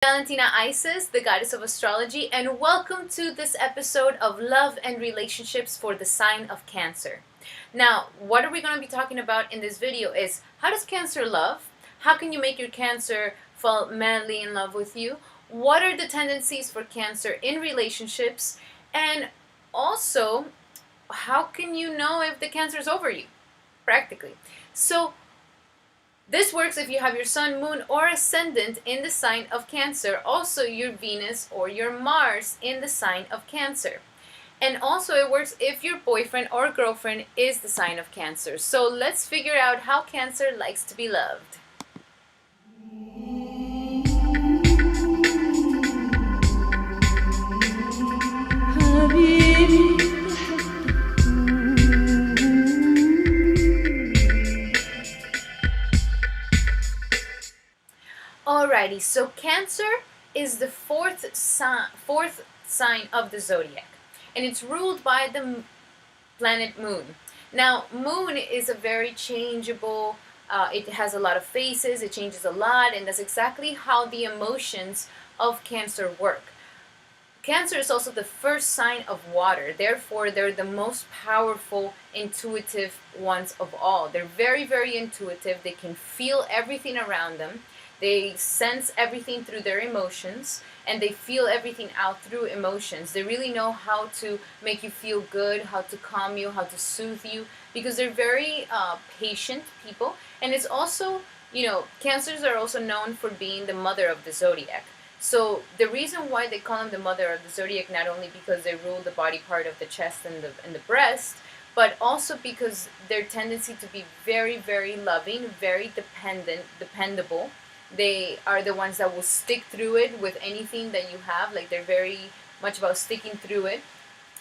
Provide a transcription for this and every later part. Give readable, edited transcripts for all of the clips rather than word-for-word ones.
Valentina Isis, the goddess of astrology, and welcome to this episode of Love and Relationships for the sign of Cancer. Now, what are we going to be talking about in this video is how does Cancer love? How can you make your Cancer fall madly in love with you? What are the tendencies for Cancer in relationships? And also, how can you know if the Cancer is over you? Practically. So, this works if you have your sun, moon, or ascendant in the sign of Cancer, also your Venus or your Mars in the sign of Cancer. And also it works if your boyfriend or girlfriend is the sign of Cancer. So let's figure out how Cancer likes to be loved. Alrighty, so Cancer is the fourth sign of the zodiac, and it's ruled by the planet Moon. Now, Moon is a very changeable, it has a lot of phases, it changes a lot, and that's exactly how the emotions of Cancer work. Cancer is also the first sign of water, therefore they're the most powerful, intuitive ones of all. They're very, very intuitive, they can feel everything around them. They sense everything through their emotions, and they feel everything out through emotions. They really know how to make you feel good, how to calm you, how to soothe you, because they're very patient people. And it's also, Cancers are also known for being the mother of the zodiac. So the reason why they call them the mother of the zodiac, not only because they rule the body part of the chest and the breast, but also because their tendency to be very, very loving, very dependable. They are the ones that will stick through it with anything that you have. Like, they're very much about sticking through it.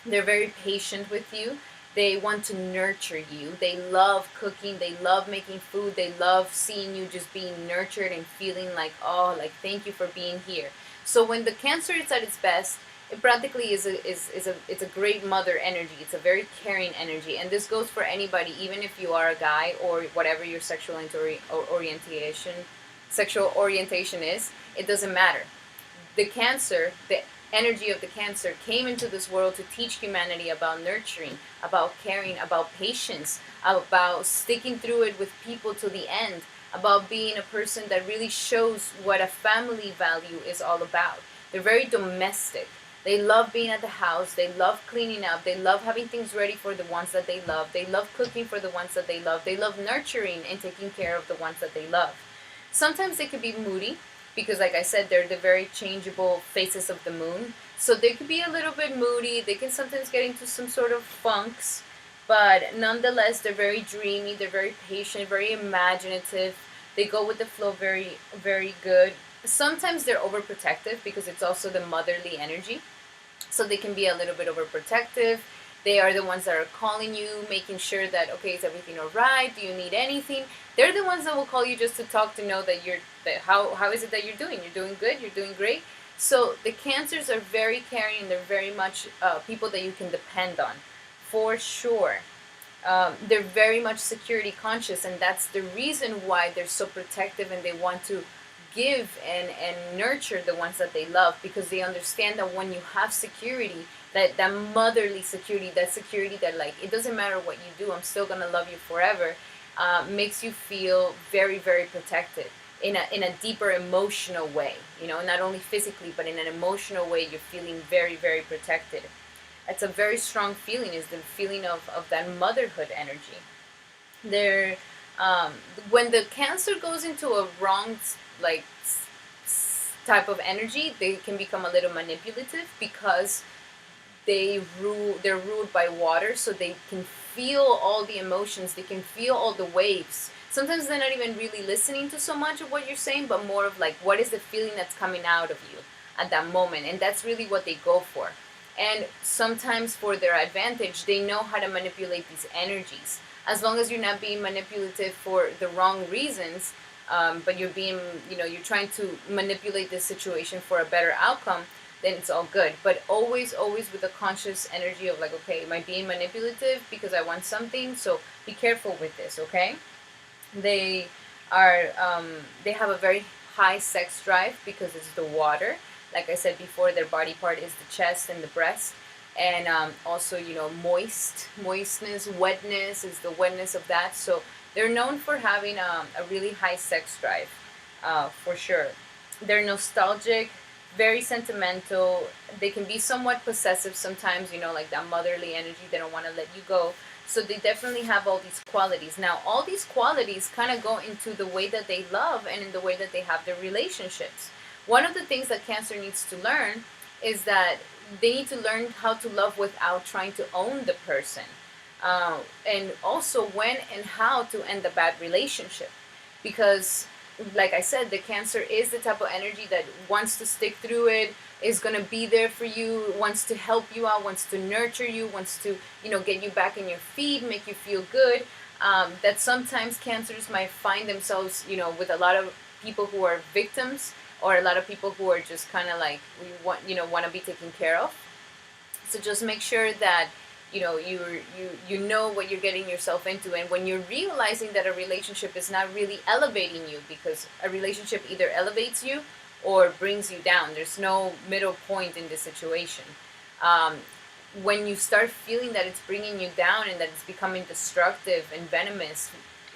They're very patient with you. They want to nurture you. They love cooking. They love making food. They love seeing you just being nurtured and feeling like, oh, like, thank you for being here. So when the Cancer is at its best, it practically is a great mother energy. It's a very caring energy, and this goes for anybody, even if you are a guy or whatever your sexual orientation is. It doesn't matter. The energy of the Cancer came into this world to teach humanity about nurturing, about caring, about patience, about sticking through it with people to the end, about being a person that really shows what a family value is all about. They're very domestic. They love being at the house. They love cleaning up. They love having things ready for the ones that they love. They love cooking for the ones that they love. They love nurturing and taking care of the ones that they love. Sometimes they could be moody because, like I said, they're the very changeable phases of the moon. So they could be a little bit moody. They can sometimes get into some sort of funks. But nonetheless, they're very dreamy. They're very patient, very imaginative. They go with the flow very, very good. Sometimes they're overprotective because it's also the motherly energy. So they can be a little bit overprotective. They are the ones that are calling you, making sure that, okay, is everything all right? Do you need anything? They're the ones that will call you just to talk, to know that how is it that you're doing? You're doing good? You're doing great? So the Cancers are very caring, and they're very much people that you can depend on, for sure. They're very much security conscious, and that's the reason why they're so protective, and they want to give and nurture the ones that they love, because they understand that when you have security, that motherly security, that security that, like, it doesn't matter what you do, I'm still gonna love you forever, makes you feel very, very protected in a deeper emotional way. Not only physically, but in an emotional way, you're feeling very, very protected. It's a very strong feeling, is the feeling of that motherhood energy. They're when the Cancer goes into a wrong, like, type of energy, they can become a little manipulative because they're ruled by water, so they can feel all the emotions, they can feel all the waves. Sometimes they're not even really listening to so much of what you're saying, but more of like, what is the feeling that's coming out of you at that moment, and that's really what they go for. And sometimes, for their advantage, they know how to manipulate these energies. As long as you're not being manipulative for the wrong reasons, but you're trying to manipulate the situation for a better outcome, then it's all good. But always, always with a conscious energy of like, okay, am I being manipulative because I want something? So be careful with this, okay? They have a very high sex drive because it's the water. Like I said before, their body part is the chest and the breast. And also, moistness, wetness is the wetness of that. So they're known for having a really high sex drive, for sure. They're nostalgic, very sentimental. They can be somewhat possessive sometimes, like that motherly energy. They don't want to let you go. So they definitely have all these qualities. Now, all these qualities kind of go into the way that they love and in the way that they have their relationships. One of the things that Cancer needs to learn is that they need to learn how to love without trying to own the person. And also when and how to end a bad relationship. Because, like I said, the Cancer is the type of energy that wants to stick through it, is going to be there for you, wants to help you out, wants to nurture you, wants to, get you back in your feet, make you feel good. That sometimes Cancers might find themselves, with a lot of people who are victims, or a lot of people who are just kind of like, want to be taken care of. So just make sure that you know what you're getting yourself into, and when you're realizing that a relationship is not really elevating you, because a relationship either elevates you or brings you down. There's no middle point in this situation. When you start feeling that it's bringing you down and that it's becoming destructive and venomous,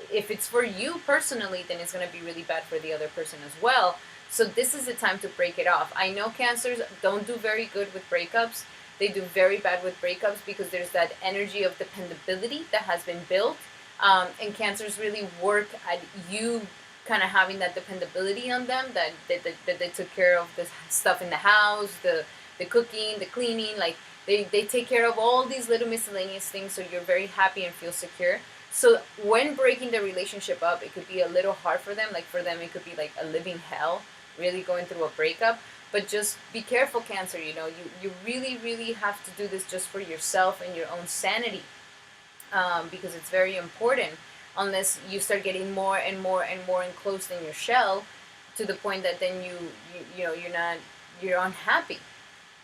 if it's for you personally, then it's going to be really bad for the other person as well. So this is the time to break it off. I know Cancers don't do very good with breakups. They do very bad with breakups because there's that energy of dependability that has been built. And Cancers really work at you kind of having that dependability on them, that they took care of the stuff in the house, the cooking, the cleaning. Like they take care of all these little miscellaneous things, so you're very happy and feel secure. So when breaking the relationship up, it could be a little hard for them. Like for them, it could be like a living hell, really going through a breakup. But just be careful, Cancer. You really, really have to do this just for yourself and your own sanity, because it's very important. Unless you start getting more and more and more enclosed in your shell, to the point that then you're unhappy,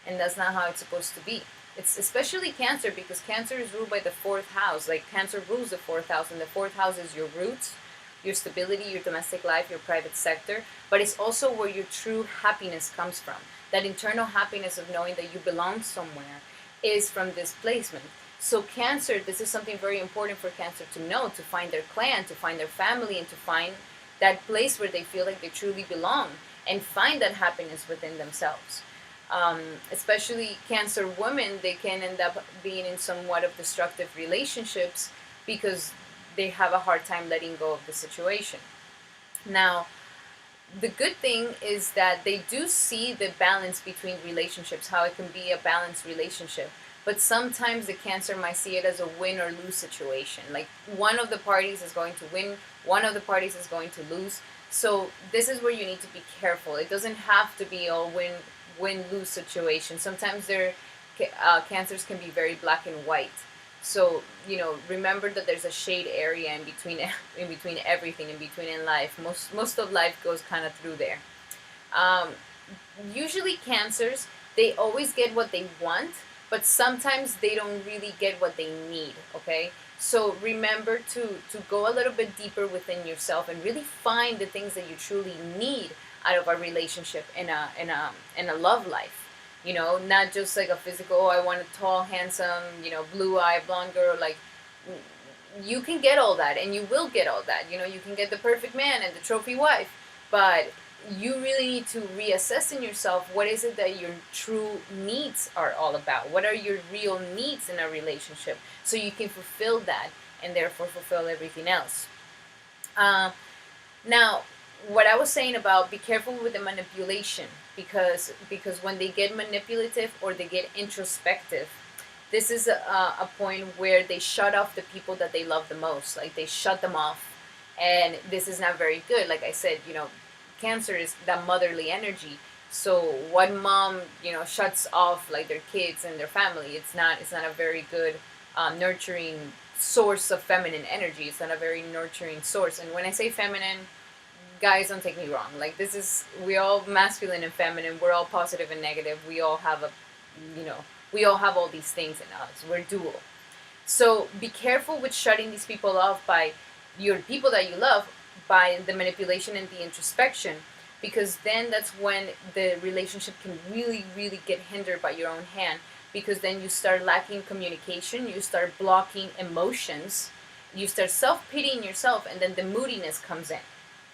and that's not how it's supposed to be. It's especially Cancer, because Cancer is ruled by the fourth house. Like Cancer rules the fourth house, and the fourth house is your roots, your stability, your domestic life, your private sector, but it's also where your true happiness comes from. That internal happiness of knowing that you belong somewhere is from this placement. So Cancer, this is something very important for Cancer to know, to find their clan, to find their family, and to find that place where they feel like they truly belong, and find that happiness within themselves. Especially Cancer women, they can end up being in somewhat of destructive relationships because they have a hard time letting go of the situation. Now, the good thing is that they do see the balance between relationships, how it can be a balanced relationship. But sometimes the Cancer might see it as a win or lose situation. Like one of the parties is going to win, one of the parties is going to lose. So this is where you need to be careful. It doesn't have to be all win-lose situation. Sometimes Cancers can be very black and white. So remember that there's a shade area in between everything, in life. Most of life goes kind of through there. Usually Cancers, they always get what they want, but sometimes they don't really get what they need. Okay, so remember to go a little bit deeper within yourself and really find the things that you truly need out of a relationship in a love life. Not just like a physical, oh, I want a tall, handsome, blue-eyed, blonde girl. Like, you can get all that, and you will get all that. You can get the perfect man and the trophy wife, but you really need to reassess in yourself, what is it that your true needs are all about? What are your real needs in a relationship? So you can fulfill that, and therefore fulfill everything else. Now, what I was saying about be careful with the manipulation, because when they get manipulative or they get introspective, this is a point where they shut off the people that they love the most. Like they shut them off, and this is not very good. Like I said, Cancer is that motherly energy. So what mom shuts off like their kids and their family, it's not a very good nurturing source of feminine energy. It's not a very nurturing source. And when I say feminine, guys, don't take me wrong. Like we all masculine and feminine. We're all positive and negative. We all have we all have all these things in us. We're dual. So be careful with shutting these people off by your people that you love, by the manipulation and the introspection. because then that's when the relationship can really, really get hindered by your own hand, because then you start lacking communication, you start blocking emotions, you start self-pitying yourself, and then the moodiness comes in.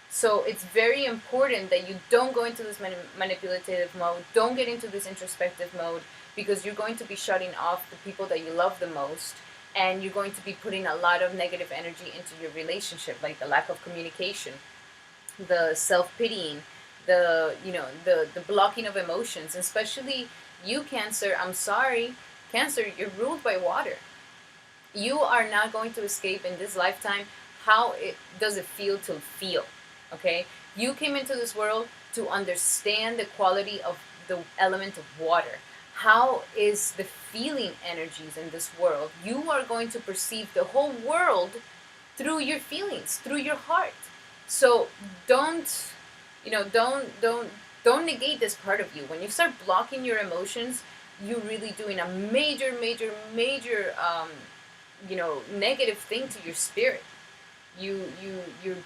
So it's very important that you don't go into this manipulative mode, don't get into this introspective mode, because you're going to be shutting off the people that you love the most, and you're going to be putting a lot of negative energy into your relationship, like the lack of communication, the self-pitying, the blocking of emotions, especially you, Cancer. I'm sorry, Cancer, you're ruled by water. You are not going to escape in this lifetime. How it does it feel to feel? Okay, you came into this world to understand the quality of the element of water. How is the feeling energies in this world? You are going to perceive the whole world through your feelings, through your heart. So don't, don't negate this part of you. When you start blocking your emotions, you're really doing a major, major, major, negative thing to your spirit. You're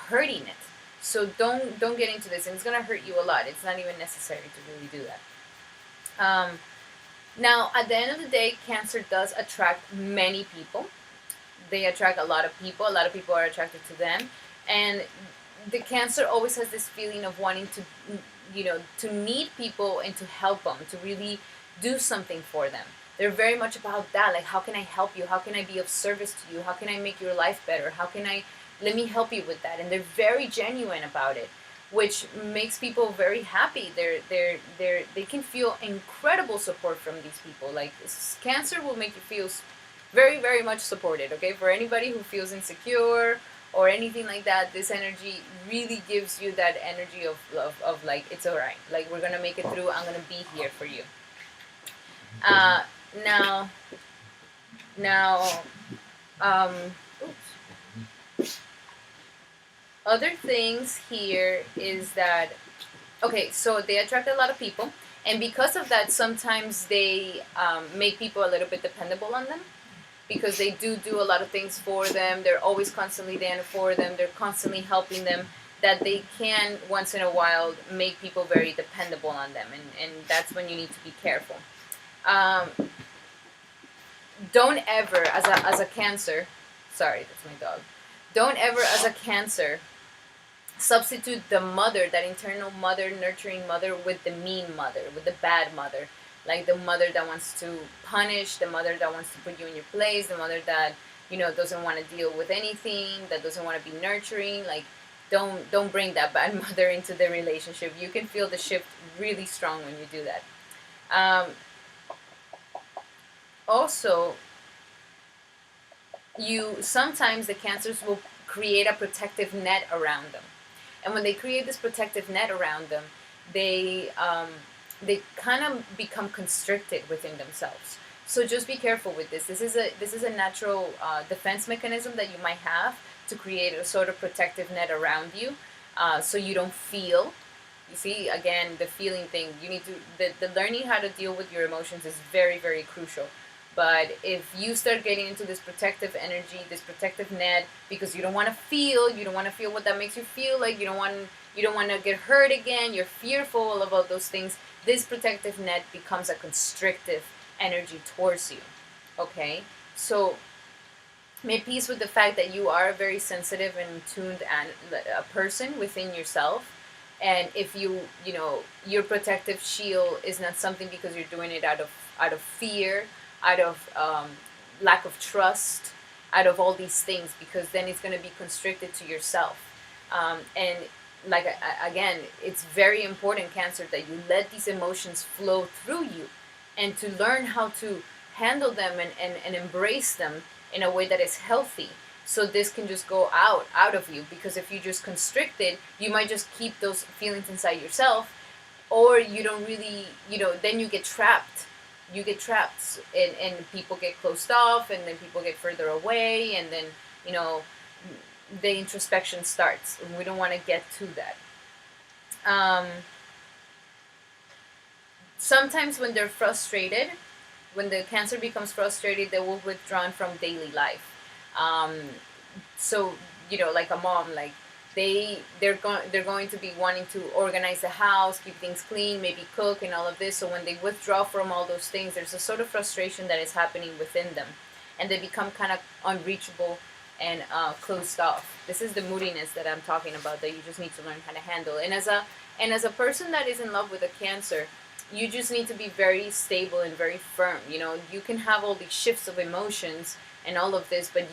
hurting it. So don't get into this, and it's gonna hurt you a lot. It's not even necessary to really do that. Now, at the end of the day, Cancer does attract many people. They attract a lot of people. A lot of people are attracted to them, and the Cancer always has this feeling of wanting to, to need people and to help them, to really do something for them. They're very much about that. Like, how can I help you? How can I be of service to you? How can I make your life better? How can I let me help you with that? And they're very genuine about it, which makes people very happy. They can feel incredible support from these people. Like, Cancer will make you feel very, very much supported. Okay, for anybody who feels insecure or anything like that, this energy really gives you that energy of like, it's all right. Like, we're gonna make it through. I'm gonna be here for you. Now, oops. Other things here is that, okay, so they attract a lot of people, and because of that, sometimes they make people a little bit dependable on them, because they do a lot of things for them. They're always constantly there for them. They're constantly helping them. That they can once in a while make people very dependable on them, and that's when you need to be careful. Don't ever, as a Cancer, sorry, that's my dog. Don't ever, as a Cancer, substitute the mother, that internal mother, nurturing mother, with the mean mother, with the bad mother. Like the mother that wants to punish, the mother that wants to put you in your place, the mother that, doesn't want to deal with anything, that doesn't want to be nurturing. Like, don't bring that bad mother into the relationship. You can feel the shift really strong when you do that. Also, sometimes the Cancers will create a protective net around them. And when they create this protective net around them, they kind of become constricted within themselves. So just be careful with this. This is a natural defense mechanism that you might have to create a sort of protective net around you, so you don't feel. You see, again, the feeling thing. You need to the learning how to deal with your emotions is very, very crucial. But if you start getting into this protective energy, this protective net, because you don't want to feel what that makes you feel like, you don't want to get hurt again, you're fearful about those things, this protective net becomes a constrictive energy towards you. Okay? So make peace with the fact that you are a very sensitive and tuned a person within yourself. And if your protective shield is not something because you're doing it out of fear, out of lack of trust, out of all these things, because then it's going to be constricted to yourself. And like, again, it's very important, Cancer, that you let these emotions flow through you, and to learn how to handle them and embrace them in a way that is healthy. So this can just go out of you, because if you just constrict it, you might just keep those feelings inside yourself, or you don't really, then you get trapped, and people get closed off, and then people get further away, and then the introspection starts, and we don't want to get to that. Sometimes when they're frustrated, when the Cancer becomes frustrated, they will withdraw from daily life. So like a mom, like they're going to be wanting to organize the house, keep things clean, maybe cook and all of this. So when they withdraw from all those things, there's a sort of frustration that is happening within them, and they become kind of unreachable and closed off. This is the moodiness that I'm talking about, that you just need to learn how to handle. And as a person that is in love with a Cancer, you just need to be very stable and very firm. You can have all these shifts of emotions and all of this, but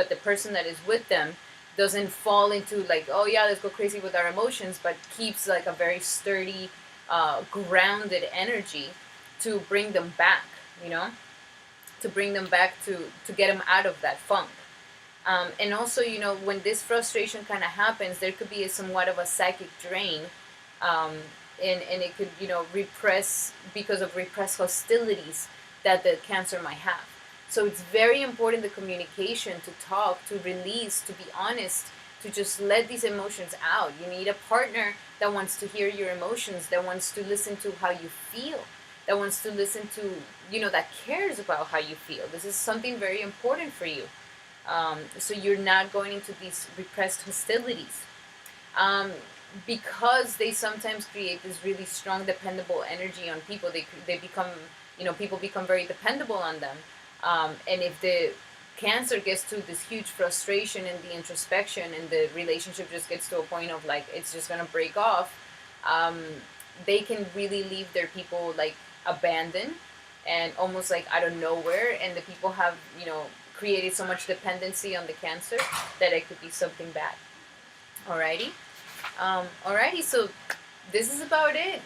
the person that is with them doesn't fall into like, oh yeah, let's go crazy with our emotions, but keeps like a very sturdy, grounded energy to bring them back, you know, to bring them back to get them out of that funk. And also, when this frustration kind of happens, there could be somewhat of a psychic drain, um, and it could, repress because of repressed hostilities that the Cancer might have. So it's very important, the communication, to talk, to release, to be honest, to just let these emotions out. You need a partner that wants to hear your emotions, that wants to listen to how you feel, that wants to listen to, that cares about how you feel. This is something very important for you. So you're not going into these repressed hostilities. Because they sometimes create this really strong, dependable energy on people. They become, people become very dependable on them. And if the Cancer gets to this huge frustration and the introspection, and the relationship just gets to a point of like it's just gonna break off, they can really leave their people like abandoned and almost like out of nowhere. And the people have, created so much dependency on the Cancer that it could be something bad. Alrighty. Alrighty, so this is about it.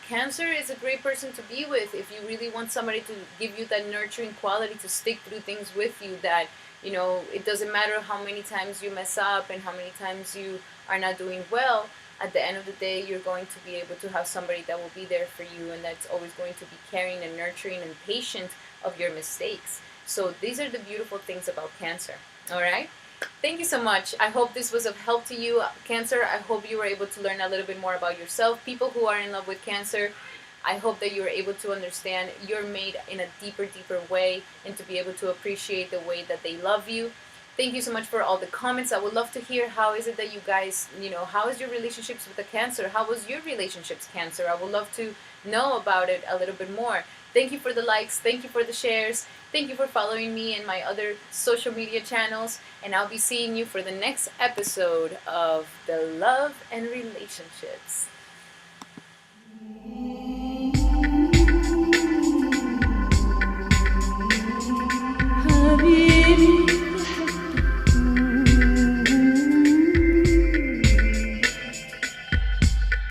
Cancer is a great person to be with if you really want somebody to give you that nurturing quality, to stick through things with you, that, it doesn't matter how many times you mess up and how many times you are not doing well. At the end of the day, you're going to be able to have somebody that will be there for you, and that's always going to be caring and nurturing and patient of your mistakes. So these are the beautiful things about Cancer. All right? Thank you so much. I hope this was of help to you, Cancer. I hope you were able to learn a little bit more about yourself. People who are in love with Cancer, I hope that you were able to understand your mate in a deeper way, and to be able to appreciate the way that they love you. Thank you so much for all the comments. I would love to hear, how is it that you guys, how is your relationships with the Cancer? How was your relationships, Cancer? I would love to know about it a little bit more. Thank you for the likes. Thank you for the shares. Thank you for following me and my other social media channels. And I'll be seeing you for the next episode of The Love and Relationships.